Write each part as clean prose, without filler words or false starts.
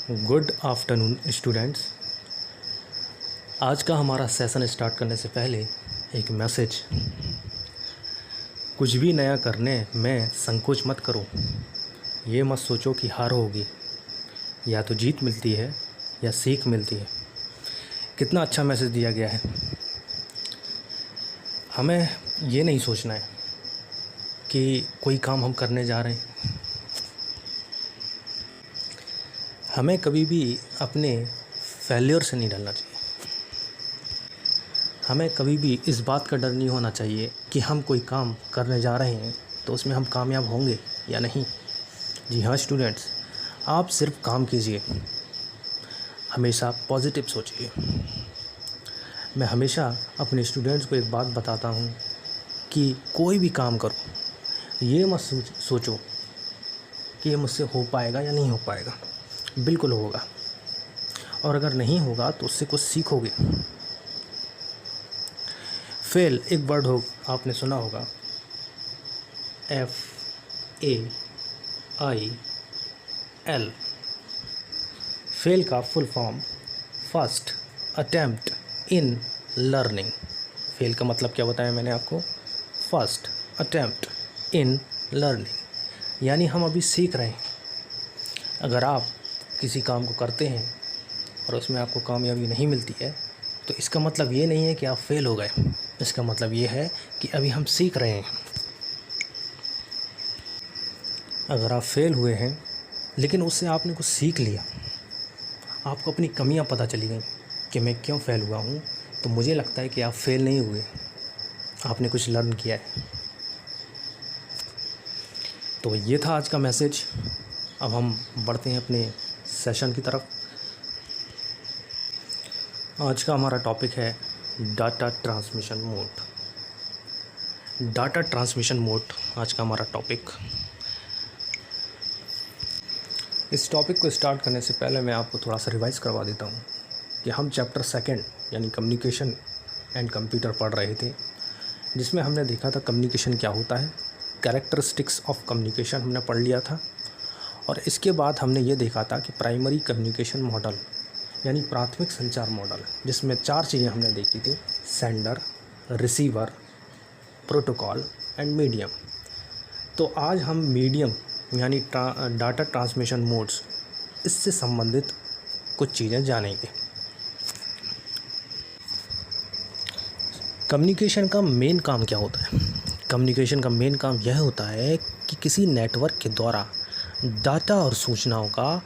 Good afternoon students. आज का हमारा सेशन स्टार्ट करने से पहले एक मैसेज। कुछ भी नया करने में संकोच मत करो। ये मत सोचो कि हार होगी, या तो जीत मिलती है या सीख मिलती है। कितना अच्छा मैसेज दिया गया है। हमें ये नहीं सोचना है कि कोई काम हम करने जा रहे हैं। हमें कभी भी अपने फेलियर से नहीं डरना चाहिए। हमें कभी भी इस बात का डर नहीं होना चाहिए कि हम कोई काम करने जा रहे हैं तो उसमें हम कामयाब होंगे या नहीं। जी हाँ स्टूडेंट्स, आप सिर्फ काम कीजिए, हमेशा पॉजिटिव सोचिए। मैं हमेशा अपने स्टूडेंट्स को एक बात बताता हूँ कि कोई भी काम करो, ये मत सोचो कि ये मुझसे हो पाएगा या नहीं हो पाएगा। बिल्कुल होगा, और अगर नहीं होगा तो उससे कुछ सीखोगे। फेल एक वर्ड हो, आपने सुना होगा, FAIL। फेल का full form first attempt in learning. Fail का मतलब क्या बताया मैंने आपको? फर्स्ट अटेम्प्ट इन लर्निंग, यानी हम अभी सीख रहे हैं। अगर आप किसी काम को करते हैं और उसमें आपको कामयाबी नहीं मिलती है तो इसका मतलब ये नहीं है कि आप फेल हो गए। इसका मतलब ये है कि अभी हम सीख रहे हैं। अगर आप फेल हुए हैं लेकिन उससे आपने कुछ सीख लिया, आपको अपनी कमियां पता चली गई कि मैं क्यों फेल हुआ हूँ, तो मुझे लगता है कि आप फेल नहीं हुए, आपने कुछ लर्न किया है। तो ये था आज का मैसेज। अब हम बढ़ते हैं अपने सेशन की तरफ। आज का हमारा टॉपिक है data transmission mode. Data transmission mode आज का हमारा टॉपिक। इस टॉपिक को स्टार्ट करने से पहले मैं आपको थोड़ा सा रिवाइज करवा देता हूँ कि हम चैप्टर सेकंड यानी कम्युनिकेशन एंड कंप्यूटर पढ़ रहे थे, जिसमें हमने देखा था कम्युनिकेशन क्या होता है, कैरेक्टरिस्टिक्स ऑफ कम्युनिकेशन हमने पढ़ लिया था। और इसके बाद हमने ये देखा था कि प्राइमरी कम्युनिकेशन मॉडल यानी प्राथमिक संचार मॉडल, जिसमें 4 चीज़ें हमने देखी थी, sender, receiver, protocol and medium. तो आज हम मीडियम यानी डाटा ट्रांसमिशन मोड्स, इससे संबंधित कुछ चीज़ें जानेंगे। कम्युनिकेशन का मेन काम क्या होता है? कम्युनिकेशन का मेन काम यह होता है कि किसी नेटवर्क के द्वारा डाटा और सूचनाओं का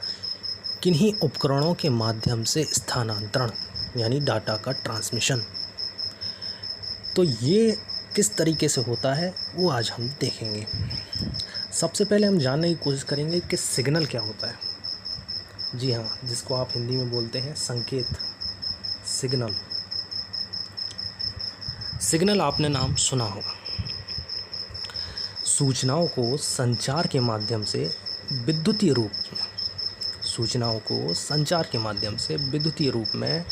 किन्हीं उपकरणों के माध्यम से स्थानांतरण यानी डाटा का ट्रांसमिशन। तो ये किस तरीके से होता है वो आज हम देखेंगे। सबसे पहले हम जानने की कोशिश करेंगे कि सिग्नल क्या होता है। जी हाँ, जिसको आप हिंदी में बोलते हैं संकेत, सिग्नल। सिग्नल आपने नाम सुना होगा। सूचनाओं को संचार के माध्यम से विद्युतीय रूप में, सूचनाओं को संचार के माध्यम से विद्युतीय रूप में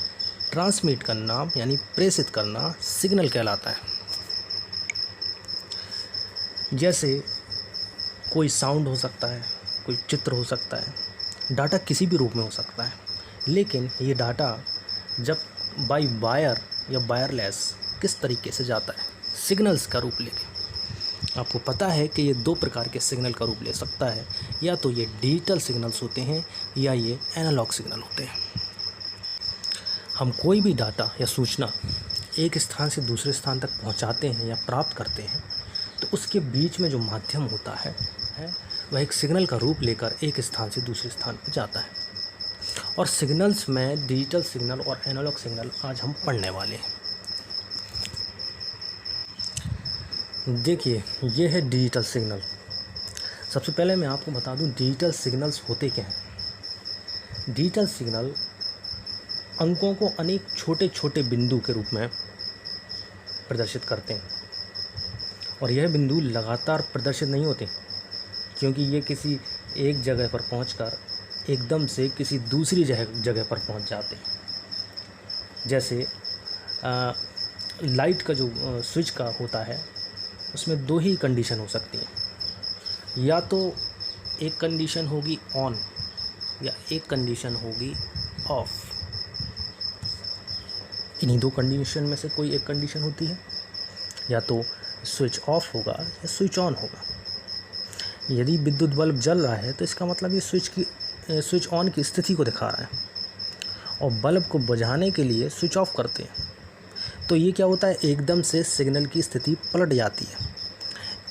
ट्रांसमिट करना यानी प्रेषित करना सिग्नल कहलाता है। जैसे कोई साउंड हो सकता है, कोई चित्र हो सकता है, डाटा किसी भी रूप में हो सकता है, लेकिन ये डाटा जब बाय वायर या वायरलेस किस तरीके से जाता है, सिग्नल्स का रूप लेके। आपको पता है कि ये 2 प्रकार के सिग्नल का रूप ले सकता है, या तो ये डिजिटल सिग्नल्स होते हैं या ये एनालॉग सिग्नल होते हैं। हम कोई भी डाटा या सूचना एक स्थान से दूसरे स्थान तक पहुंचाते हैं या प्राप्त करते हैं, तो उसके बीच में जो माध्यम होता है वह एक सिग्नल का रूप लेकर एक स्थान से दूसरे स्थान पर जाता है। और सिग्नल्स में डिजिटल सिग्नल और एनालॉग सिग्नल आज हम पढ़ने वाले हैं। देखिए, ये है डिजिटल सिग्नल। सबसे पहले मैं आपको बता दूं डिजिटल सिग्नल्स होते क्या हैं। डिजिटल सिग्नल अंकों को अनेक छोटे छोटे बिंदु के रूप में प्रदर्शित करते हैं, और यह बिंदु लगातार प्रदर्शित नहीं होते, क्योंकि ये किसी एक जगह पर पहुंचकर एकदम से किसी दूसरी जगह पर पहुंच जाते हैं। जैसे लाइट का जो स्विच का होता है, उसमें 2 ही कंडीशन हो सकती हैं। या तो एक कंडीशन होगी ऑन या एक कंडीशन होगी ऑफ। इन्हीं दो कंडीशन में से कोई एक कंडीशन होती है, या तो स्विच ऑफ होगा या स्विच ऑन होगा। यदि विद्युत बल्ब जल रहा है तो इसका मतलब ये स्विच ऑन की स्थिति को दिखा रहा है, और बल्ब को बुझाने के लिए स्विच ऑफ करते हैं तो ये क्या होता है, एकदम से सिग्नल की स्थिति पलट जाती है।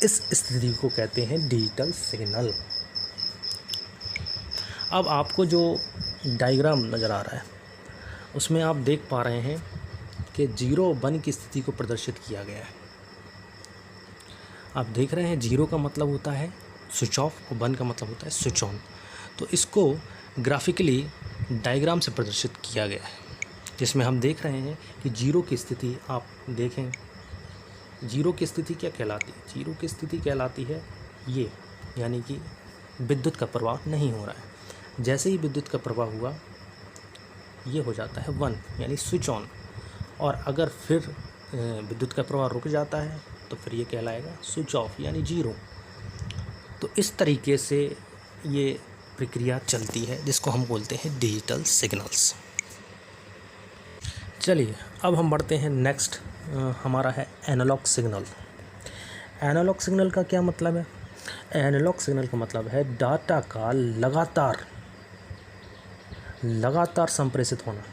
इस स्थिति को कहते हैं डिजिटल सिग्नल। अब आपको जो डायग्राम नज़र आ रहा है उसमें आप देख पा रहे हैं कि 0 1 की स्थिति को प्रदर्शित किया गया है। आप देख रहे हैं 0 का मतलब होता है स्विच ऑफ और 1 का मतलब होता है स्विच ऑन। तो इसको ग्राफिकली डायग्राम से प्रदर्शित किया गया है, जिसमें हम देख रहे हैं कि 0 की स्थिति आप देखें। 0 की स्थिति क्या कहलाती है? 0 की स्थिति कहलाती है ये, यानी कि विद्युत का प्रवाह नहीं हो रहा है। जैसे ही विद्युत का प्रवाह हुआ ये हो जाता है 1 यानी स्विच ऑन, और अगर फिर विद्युत का प्रवाह रुक जाता है तो फिर ये कहलाएगा स्विच ऑफ यानी 0। तो इस तरीके से ये प्रक्रिया चलती है, जिसको हम बोलते हैं डिजिटल सिग्नल्स। चलिए अब हम बढ़ते हैं नेक्स्ट, हमारा है एनालॉग सिग्नल। एनालॉग सिग्नल का क्या मतलब है? एनालॉग सिग्नल का मतलब है डाटा का लगातार संप्रेषित होना।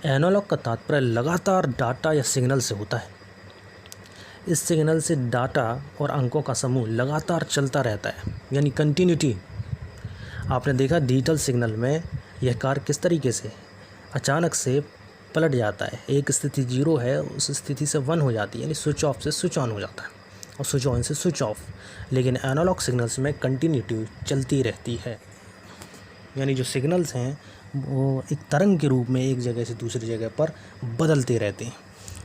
एनालॉग का तात्पर्य लगातार डाटा या सिग्नल से होता है। इस सिग्नल से डाटा और अंकों का समूह लगातार चलता रहता है, यानी कंटिन्यूटी। आपने देखा डिजिटल सिग्नल में यह कार्य किस तरीके से अचानक से पलट जाता है। एक स्थिति 0 है, उस स्थिति से 1 हो जाती है, यानी स्विच ऑफ से स्विच ऑन हो जाता है और स्विच ऑन से स्विच ऑफ। लेकिन एनालॉग सिग्नल्स में कंटिन्यूटी चलती रहती है, यानी जो सिग्नल्स हैं वो एक तरंग के रूप में एक जगह से दूसरी जगह पर बदलते रहते हैं।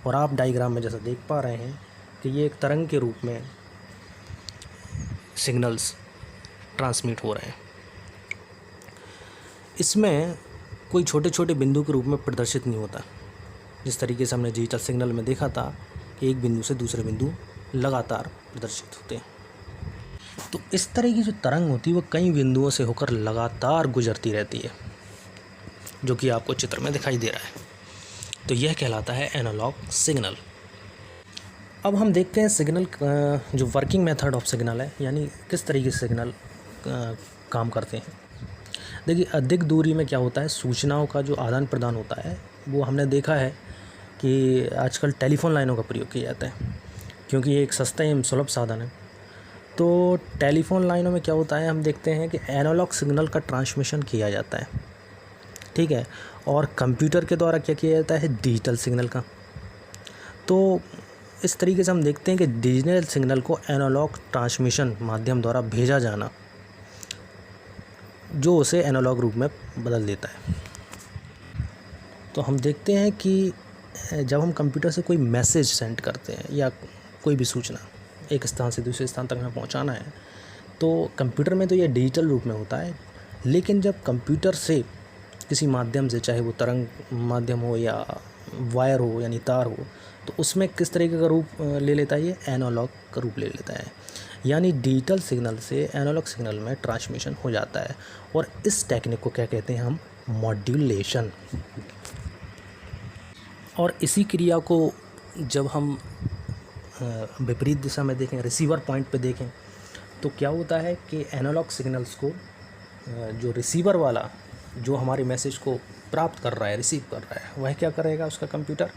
और आप डायग्राम में जैसा देख पा रहे हैं कि ये एक तरंग के रूप में सिग्नल्स ट्रांसमिट हो रहे हैं। इसमें कोई छोटे छोटे बिंदु के रूप में प्रदर्शित नहीं होता, जिस तरीके से हमने डिजिटल सिग्नल में देखा था कि एक बिंदु से दूसरे बिंदु लगातार प्रदर्शित होते हैं। तो इस तरह की जो तरंग होती है वो कई बिंदुओं से होकर लगातार गुजरती रहती है, जो कि आपको चित्र में दिखाई दे रहा है। तो यह कहलाता है एनालॉग सिग्नल। अब हम देखते हैं सिग्नल जो वर्किंग मेथड ऑफ सिग्नल है, यानी किस तरीके से सिग्नल काम करते हैं। देखिए अधिक दूरी में क्या होता है, सूचनाओं का जो आदान प्रदान होता है वो हमने देखा है कि आजकल टेलीफोन लाइनों का प्रयोग किया जाता है, क्योंकि ये एक सस्ता एवं सुलभ साधन है। तो टेलीफोन लाइनों में क्या होता है, हम देखते हैं कि एनालॉग सिग्नल का ट्रांसमिशन किया जाता है, ठीक है, और कंप्यूटर के द्वारा क्या किया जाता है, डिजिटल सिग्नल का। तो इस तरीके से हम देखते हैं कि डिजिटल सिग्नल को एनालॉग ट्रांसमिशन माध्यम द्वारा भेजा जाना, जो उसे एनालॉग रूप में बदल देता है। तो हम देखते हैं कि जब हम कंप्यूटर से कोई मैसेज सेंड करते हैं या कोई भी सूचना एक स्थान से दूसरे स्थान तक हमें पहुंचाना है, तो कंप्यूटर में तो ये डिजिटल रूप में होता है। लेकिन जब कंप्यूटर से किसी माध्यम से, चाहे वो तरंग माध्यम हो या वायर हो यानी तार हो, तो उसमें किस तरीके का रूप ले लेता है, ये एनालॉग का रूप ले लेता है। यानी डिजिटल सिग्नल से एनालॉग सिग्नल में ट्रांसमिशन हो जाता है, और इस टेक्निक को क्या कहते हैं हम, मॉड्यूलेशन। और इसी क्रिया को जब हम विपरीत दिशा में देखें, रिसीवर पॉइंट पे देखें, तो क्या होता है कि एनालॉग सिग्नल्स को जो रिसीवर वाला जो हमारे मैसेज को प्राप्त कर रहा है, रिसीव कर रहा है, वह क्या करेगा, उसका कंप्यूटर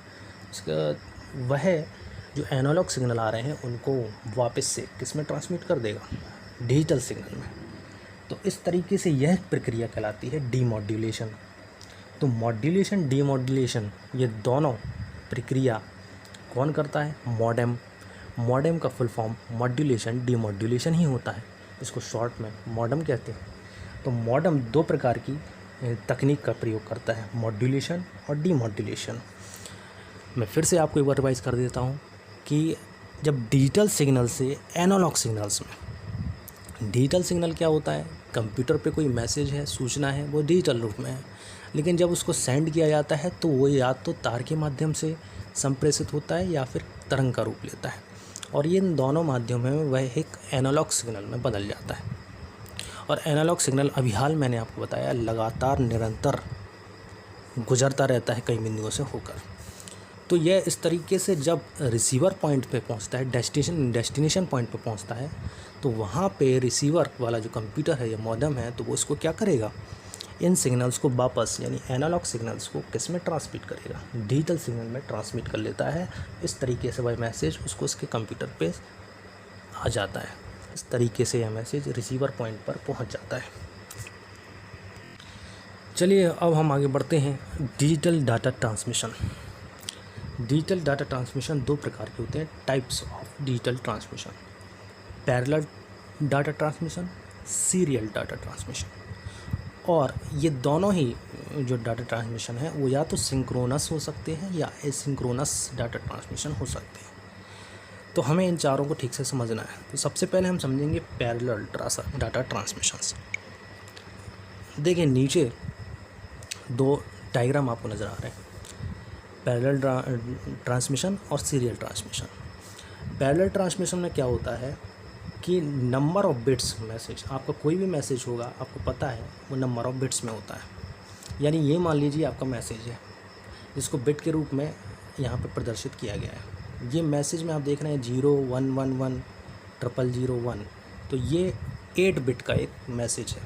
वह जो एनालॉग सिग्नल आ रहे हैं उनको वापस से किस में ट्रांसमिट कर देगा, डिजिटल सिग्नल में। तो इस तरीके से यह प्रक्रिया कहलाती है डीमॉड्यूलेशन। तो मॉड्यूलेशन, डीमॉड्यूलेशन, ये दोनों प्रक्रिया कौन करता है, मॉडेम। मॉडेम का फुल फॉर्म मॉड्यूलेशन डीमॉड्यूलेशन ही होता है, इसको शॉर्ट में मॉडेम कहते हैं। तो मॉडेम 2 प्रकार की तकनीक का प्रयोग करता है, मॉड्यूलेशन और डीमॉड्यूलेशन। मैं फिर से आपको एक बार रिवाइज कर देता हूँ कि जब डिजिटल सिग्नल से एनालॉग सिग्नल्स में, डिजिटल सिग्नल क्या होता है, कंप्यूटर पे कोई मैसेज है, सूचना है, वो डिजिटल रूप में है। लेकिन जब उसको सेंड किया जाता है तो वो या तो तार के माध्यम से संप्रेषित होता है या फिर तरंग का रूप लेता है, और ये इन दोनों माध्यमों में वह एक एनालॉग सिग्नल में बदल जाता है। और एनालॉग सिग्नल अभी हाल मैंने आपको बताया लगातार निरंतर गुजरता रहता है कई बिंदुओं से होकर। तो यह इस तरीके से जब रिसीवर पॉइंट पे पहुंचता है, डेस्टिनेशन पॉइंट पे पहुंचता है, तो वहाँ पे रिसीवर वाला जो कंप्यूटर है या मॉडेम है, तो वो इसको क्या करेगा, इन सिग्नल्स को वापस यानी एनालॉग सिग्नल्स को किस में ट्रांसमिट करेगा, डिजिटल सिग्नल में ट्रांसमिट कर लेता है। इस तरीके से वह मैसेज उसको उसके कंप्यूटर पे आ जाता है। इस तरीके से यह मैसेज रिसीवर पॉइंट पर पहुंच जाता है। चलिए अब हम आगे बढ़ते हैं। Digital data transmission. Digital data transmission दो प्रकार के होते हैं, types of digital transmission. Parallel data transmission, serial data transmission. और ये दोनों ही जो डाटा ट्रांसमिशन है वो या तो सिंक्रोनस हो सकते हैं या एसिंक्रोनस डाटा ट्रांसमिशन हो सकते हैं। तो हमें इन चारों को ठीक से समझना है। तो सबसे पहले हम समझेंगे पैरेलल डाटा ट्रांसमिशंस। देखिए नीचे दो डायग्राम आपको नज़र आ रहे हैं, पैरेलल ट्रांसमिशन और सीरियल ट्रांसमिशन। पैरेलल ट्रांसमिशन में क्या होता है कि नंबर ऑफ़ बिट्स मैसेज, आपका कोई भी मैसेज होगा आपको पता है वो नंबर ऑफ़ बिट्स में होता है। यानी ये मान लीजिए आपका मैसेज है जिसको बिट के रूप में यहाँ पे प्रदर्शित किया गया है। ये मैसेज में आप देख रहे हैं 0111001, तो ये 8 बिट का एक मैसेज है।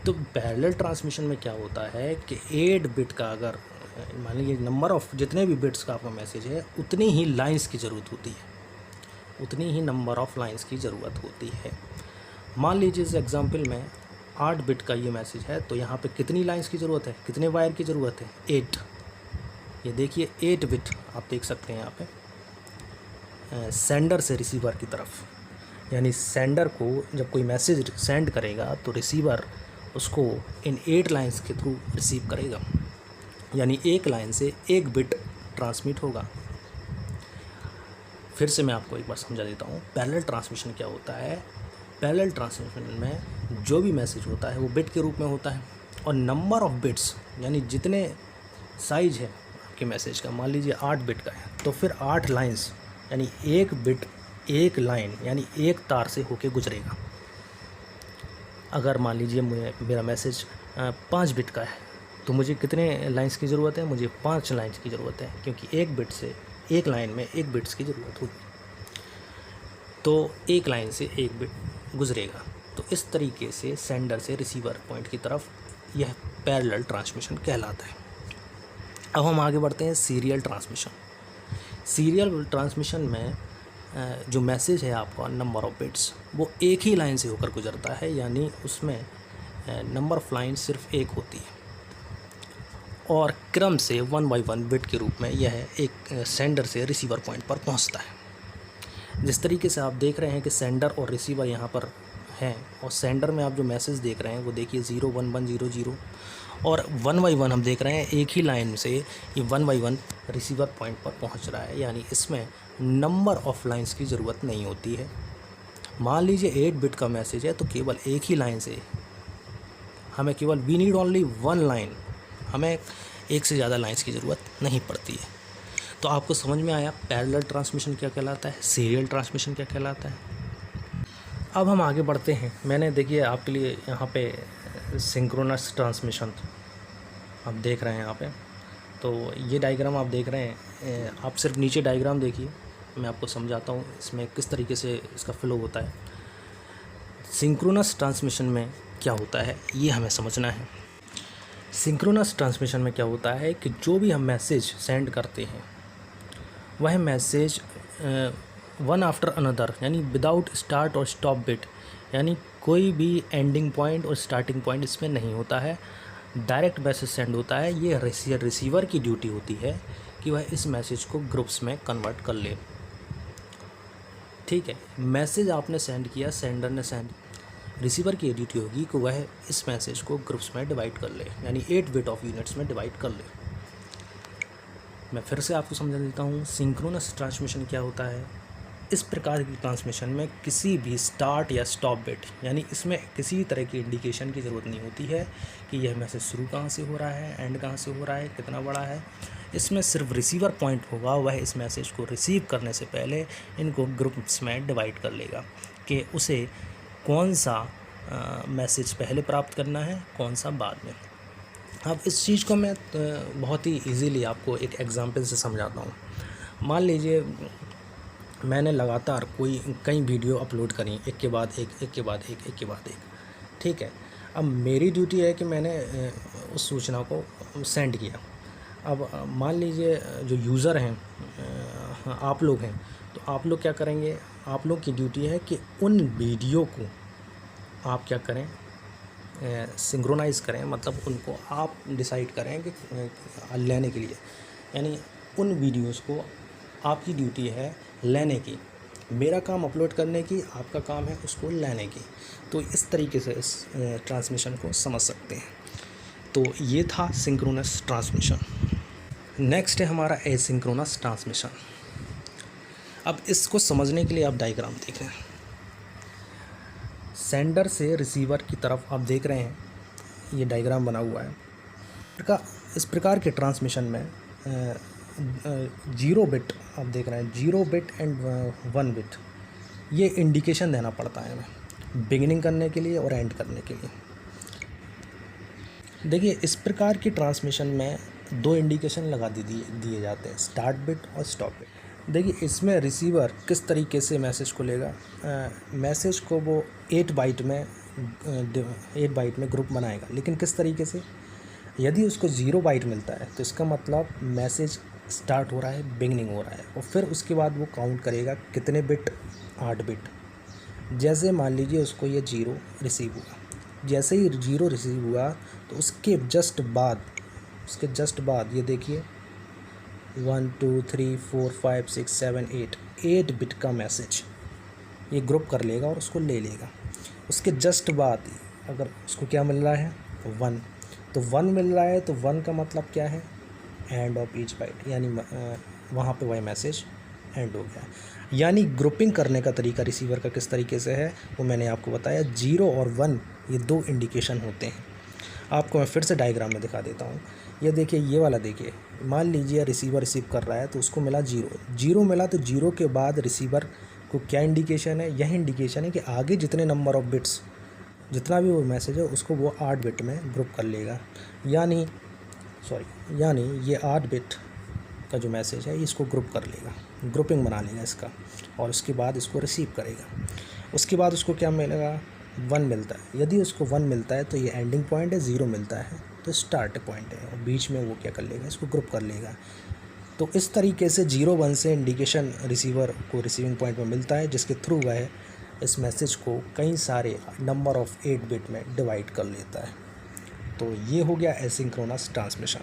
तो पैरेलल ट्रांसमिशन में क्या होता है कि 8 बिट का अगर मान लीजिए नंबर ऑफ़ जितने भी बिट्स का आपका मैसेज है उतनी ही लाइंस की ज़रूरत होती है, उतनी ही नंबर ऑफ़ लाइंस की ज़रूरत होती है। मान लीजिए इस एग्जांपल में 8 बिट का ये मैसेज है, तो यहाँ पे कितनी लाइंस की ज़रूरत है, कितने वायर की ज़रूरत है, 8। ये देखिए 8 बिट आप देख सकते हैं यहाँ पे सेंडर से रिसीवर की तरफ, यानी सेंडर को जब कोई मैसेज सेंड करेगा तो रिसीवर उसको इन 8 लाइंस के थ्रू रिसीव करेगा, यानी एक लाइन से 1 बिट ट्रांसमिट होगा। फिर से मैं आपको एक बार समझा देता हूँ पैरेलल ट्रांसमिशन क्या होता है। पैरेलल ट्रांसमिशन में जो भी मैसेज होता है वो बिट के रूप में होता है, और नंबर ऑफ़ बिट्स यानी जितने साइज है आपके मैसेज का, मान लीजिए 8 बिट का है, तो फिर 8 लाइंस यानी 1 बिट 1 लाइन यानी एक तार से होके गुजरेगा। अगर मान लीजिए मेरा मैसेज 5 बिट का है, तो मुझे कितने लाइंस की ज़रूरत है, मुझे 5 लाइंस की ज़रूरत है, क्योंकि एक बिट से एक लाइन में 1 बिट्स की ज़रूरत होगी, तो एक लाइन से 1 बिट गुजरेगा। तो इस तरीके से सेंडर से रिसीवर पॉइंट की तरफ यह पैरेलल ट्रांसमिशन कहलाता है। अब हम आगे बढ़ते हैं सीरियल ट्रांसमिशन। सीरियल ट्रांसमिशन में जो मैसेज है आपका नंबर ऑफ़ बिट्स वो एक ही लाइन से होकर गुजरता है, यानी उसमें नंबर ऑफ़ लाइन सिर्फ एक होती है, और क्रम से 1 बाई 1 बिट के रूप में यह एक सेंडर से रिसीवर पॉइंट पर पहुंचता है। जिस तरीके से आप देख रहे हैं कि सेंडर और रिसीवर यहाँ पर हैं, और सेंडर में आप जो मैसेज देख रहे हैं वो देखिए 01100, और 1 बाई 1 हम देख रहे हैं एक ही लाइन से ये 1 बाई 1 रिसीवर पॉइंट पर पहुँच रहा है, यानी इसमें नंबर ऑफ़ लाइंस की ज़रूरत नहीं होती है। मान लीजिए 8 बिट का मैसेज है, तो केवल एक ही लाइन से हमें केवल वी नीड ओनली 1 लाइन, हमें एक से ज़्यादा लाइंस की ज़रूरत नहीं पड़ती है। तो आपको समझ में आया पैरेलल ट्रांसमिशन क्या कहलाता है, सीरियल ट्रांसमिशन क्या कहलाता है। अब हम आगे बढ़ते हैं। मैंने देखिए आपके लिए यहाँ पे सिंक्रोनस ट्रांसमिशन आप देख रहे हैं यहाँ पे, तो ये डायग्राम आप देख रहे हैं, आप सिर्फ नीचे डायग्राम देखिए, मैं आपको समझाता हूँ इसमें किस तरीके से इसका फ्लो होता है। सिंक्रोनस ट्रांसमिशन में क्या होता है ये हमें समझना है। सिंक्रोनस ट्रांसमिशन में क्या होता है कि जो भी हम मैसेज सेंड करते हैं वह मैसेज वन आफ्टर अनदर, यानी विदाउट स्टार्ट और स्टॉप बिट, यानी कोई भी एंडिंग पॉइंट और स्टार्टिंग पॉइंट इसमें नहीं होता है, डायरेक्ट मैसेज सेंड होता है। ये रिसीवर की ड्यूटी होती है कि वह इस मैसेज को ग्रुप्स में कन्वर्ट कर ले। ठीक है, मैसेज आपने सेंड किया, सेंडर ने सेंड, रिसीवर की ड्यूटी होगी कि वह इस मैसेज को ग्रुप्स में डिवाइड कर ले, यानी 8 बिट ऑफ यूनिट्स में डिवाइड कर ले। मैं फिर से आपको समझा देता हूँ सिंक्रोनस ट्रांसमिशन क्या होता है। इस प्रकार की ट्रांसमिशन में किसी भी स्टार्ट या स्टॉप बिट, यानी इसमें किसी तरह की इंडिकेशन की ज़रूरत नहीं होती है कि यह मैसेज शुरू कहाँ से हो रहा है, एंड कहाँ से हो रहा है, कितना बड़ा है। इसमें सिर्फ रिसीवर पॉइंट होगा, वह इस मैसेज को रिसीव करने से पहले इनको ग्रुप्स में डिवाइड कर लेगा कि उसे कौन सा मैसेज पहले प्राप्त करना है, कौन सा बाद में। अब इस चीज़ को मैं बहुत ही इजीली आपको एक एग्जांपल से समझाता हूँ। मान लीजिए मैंने लगातार कई वीडियो अपलोड करी, एक के बाद एक, एक के बाद एक, एक के बाद एक, ठीक है। अब मेरी ड्यूटी है कि मैंने उस सूचना को सेंड किया। अब मान लीजिए जो यूज़र हैं आप लोग हैं, तो आप लोग क्या करेंगे, आप लोग की ड्यूटी है कि उन वीडियो को आप क्या करें, सिंक्रोनाइज़ करें, मतलब उनको आप डिसाइड करें कि लेने के लिए, यानी उन वीडियोस को आपकी ड्यूटी है लेने की। मेरा काम अपलोड करने की, आपका काम है उसको लेने की। तो इस तरीके से इस ट्रांसमिशन को समझ सकते हैं। तो ये था सिंक्रोनस ट्रांसमिशन। नेक्स्ट है हमारा एसिंक्रोनस ट्रांसमिशन। अब इसको समझने के लिए आप डायग्राम देख रहे हैं। सेंडर से रिसीवर की तरफ आप देख रहे हैं, ये डायग्राम बना हुआ है। इस प्रकार के ट्रांसमिशन में 0 बिट आप देख रहे हैं, 0 बिट एंड 1 बिट, ये इंडिकेशन देना पड़ता है हमें बिगिनिंग करने के लिए और एंड करने के लिए। देखिए इस प्रकार की ट्रांसमिशन में 2 इंडिकेशन लगा दिए जाते हैं, स्टार्ट बिट और स्टॉप बिट। देखिए इसमें रिसीवर किस तरीके से मैसेज को लेगा, मैसेज को वो 8 बाइट में ग्रुप बनाएगा। लेकिन किस तरीके से, यदि उसको 0 बाइट मिलता है तो इसका मतलब मैसेज स्टार्ट हो रहा है, बिगनिंग हो रहा है, और फिर उसके बाद वो काउंट करेगा कितने बिट, 8 बिट। जैसे मान लीजिए उसको ये 0 रिसीव हुआ, जैसे ही 0 रिसीव हुआ तो उसके जस्ट बाद ये देखिए 1 2 3 4 5 6 7 8 बिट का मैसेज ये ग्रुप कर लेगा और उसको ले लेगा। उसके जस्ट बाद अगर उसको क्या मिल रहा है, 1, तो 1 मिल रहा है, तो 1 का मतलब क्या है, एंड ऑफ ईच बाइट, यानी वहाँ पे वही मैसेज एंड हो गया। यानी ग्रुपिंग करने का तरीका रिसीवर का किस तरीके से है वो मैंने आपको बताया। 0 और 1 ये 2 इंडिकेशन होते हैं। आपको मैं फिर से डायग्राम में दिखा देता हूँ। ये देखिए, ये वाला देखिए, मान लीजिए रिसीवर रिसीव कर रहा है तो उसको मिला 0 मिला, तो 0 के बाद रिसीवर को क्या इंडिकेशन है, यह इंडिकेशन है कि आगे जितने नंबर ऑफ़ बिट्स, जितना भी वो मैसेज है उसको वो 8 बिट में ग्रुप कर लेगा। यानी ये 8 बिट का जो मैसेज है इसको ग्रुप कर लेगा, ग्रुपिंग बना लेगा इसका, और उसके बाद इसको रिसीव करेगा। उसके बाद उसको क्या मिलेगा, 1 मिलता है। यदि उसको 1 मिलता है तो ये एंडिंग पॉइंट है, 0 मिलता है तो स्टार्ट पॉइंट है, और बीच में वो क्या कर लेगा, इसको ग्रुप कर लेगा। तो इस तरीके से 0 1 से इंडिकेशन रिसीवर को रिसीविंग पॉइंट में मिलता है, जिसके थ्रू वह इस मैसेज को कई सारे नंबर ऑफ़ 8 बिट में डिवाइड कर लेता है। तो ये हो गया एसिंक्रोनस ट्रांसमिशन।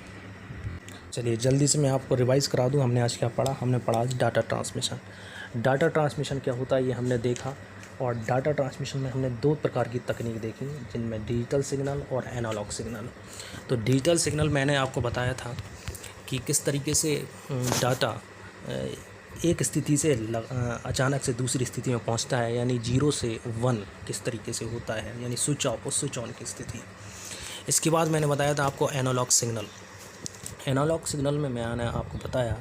चलिए जल्दी से मैं आपको रिवाइज़ करा दूं, हमने आज क्या पढ़ा। हमने पढ़ा आज डाटा ट्रांसमिशन। डाटा ट्रांसमिशन क्या होता है ये हमने देखा, और डाटा ट्रांसमिशन में हमने 2 प्रकार की तकनीक देखी, जिनमें डिजिटल सिग्नल और एनालॉग सिग्नल। तो डिजिटल सिग्नल मैंने आपको बताया था कि किस तरीके से डाटा एक स्थिति से अचानक से दूसरी स्थिति में पहुंचता है, यानी 0 से 1 किस तरीके से होता है, यानी स्विच ऑफ और स्विच ऑन की स्थिति। इसके बाद मैंने बताया था आपको एनालॉग सिग्नल। एनालॉग सिग्नल में मैंने आपको बताया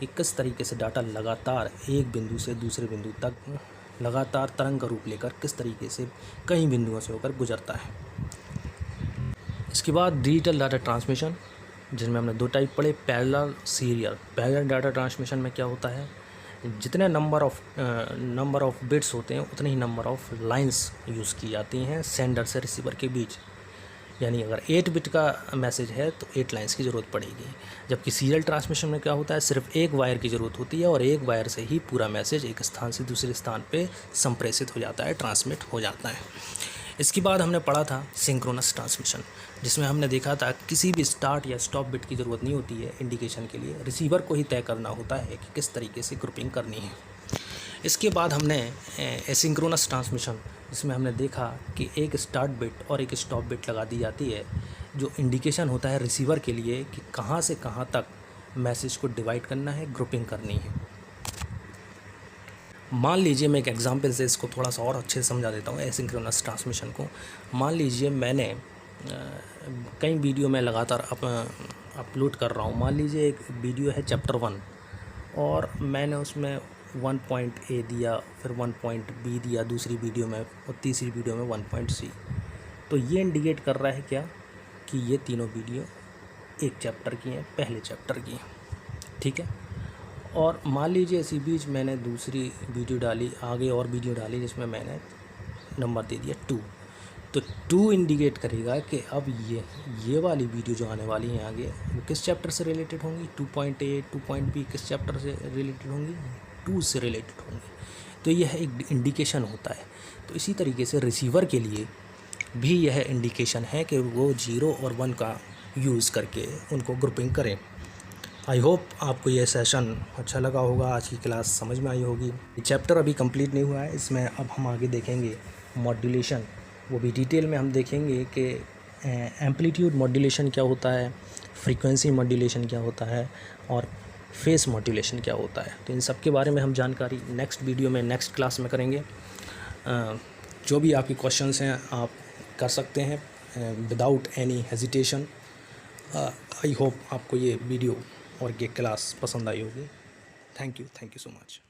कि किस तरीके से डाटा लगातार एक बिंदु से दूसरे बिंदु तक लगातार तरंग का रूप लेकर किस तरीके से कई बिंदुओं से होकर गुजरता है। इसके बाद डिजिटल डाटा ट्रांसमिशन, जिनमें हमने 2 टाइप पढ़े, parallel, serial. Parallel data transmission में क्या होता है, जितने नंबर ऑफ़ बिट्स होते हैं उतने ही नंबर ऑफ़ लाइंस यूज़ की जाती हैं सेंडर से रिसीवर के बीच। यानी अगर 8 बिट का मैसेज है तो 8 लाइंस की ज़रूरत पड़ेगी। जबकि सीरियल ट्रांसमिशन में क्या होता है, सिर्फ एक वायर की ज़रूरत होती है, और एक वायर से ही पूरा मैसेज एक स्थान से दूसरे स्थान पे संप्रेषित हो जाता है, ट्रांसमिट हो जाता है। इसके बाद हमने पढ़ा था सिंक्रोनस ट्रांसमिशन, जिसमें हमने देखा था किसी भी स्टार्ट या स्टॉप बिट की ज़रूरत नहीं होती है इंडिकेशन के लिए, रिसीवर को ही तय करना होता है कि किस तरीके से ग्रुपिंग करनी है। इसके बाद हमने एसिंक्रोनस ट्रांसमिशन, जिसमें हमने देखा कि एक स्टार्ट बिट और एक स्टॉप बिट लगा दी जाती है, जो इंडिकेशन होता है रिसीवर के लिए कि कहाँ से कहाँ तक मैसेज को डिवाइड करना है, ग्रुपिंग करनी है। मान लीजिए मैं एक एग्जांपल से इसको थोड़ा सा और अच्छे से समझा देता हूँ एसिंक्रोनस ट्रांसमिशन को। मान लीजिए मैंने कई वीडियो में लगातार अपलोड कर रहा हूँ। मान लीजिए एक वीडियो है चैप्टर 1, और मैंने उसमें 1.A दिया, फिर 1.B दिया दूसरी वीडियो में, और तीसरी वीडियो में 1.C। तो ये इंडिकेट कर रहा है क्या कि ये तीनों वीडियो एक चैप्टर की हैं, पहले चैप्टर की हैं, ठीक है। और मान लीजिए इसी बीच मैंने दूसरी वीडियो डाली, आगे और वीडियो डाली जिसमें मैंने नंबर दे दिया 2, तो 2 इंडिकेट करेगा कि अब ये वाली वीडियो जो आने वाली हैं आगे वो किस चैप्टर से रिलेटेड होंगी, 2.A 2.B किस चैप्टर से रिलेटेड होंगी, 2 से रिलेटेड होंगी। तो यह एक इंडिकेशन होता है। तो इसी तरीके से रिसीवर के लिए भी यह इंडिकेशन है कि वो 0 और 1 का यूज़ करके उनको ग्रुपिंग करें। आई होप आपको ये सेशन अच्छा लगा होगा, आज की क्लास समझ में आई होगी। ये चैप्टर अभी कंप्लीट नहीं हुआ है, इसमें अब हम आगे देखेंगे मॉड्यूलेशन, वो भी डिटेल में हम देखेंगे कि एम्पलीट्यूड मॉड्यूलेशन क्या होता है, फ्रीक्वेंसी मॉड्यूलेशन क्या होता है और फेस मॉड्यूलेशन क्या होता है। तो इन सब के बारे में हम जानकारी नेक्स्ट वीडियो में, नेक्स्ट क्लास में करेंगे। जो भी आपके क्वेश्चंस हैं आप कर सकते हैं without any hesitation. I hope आपको ये वीडियो और ये क्लास पसंद आई होगी। Thank you so much.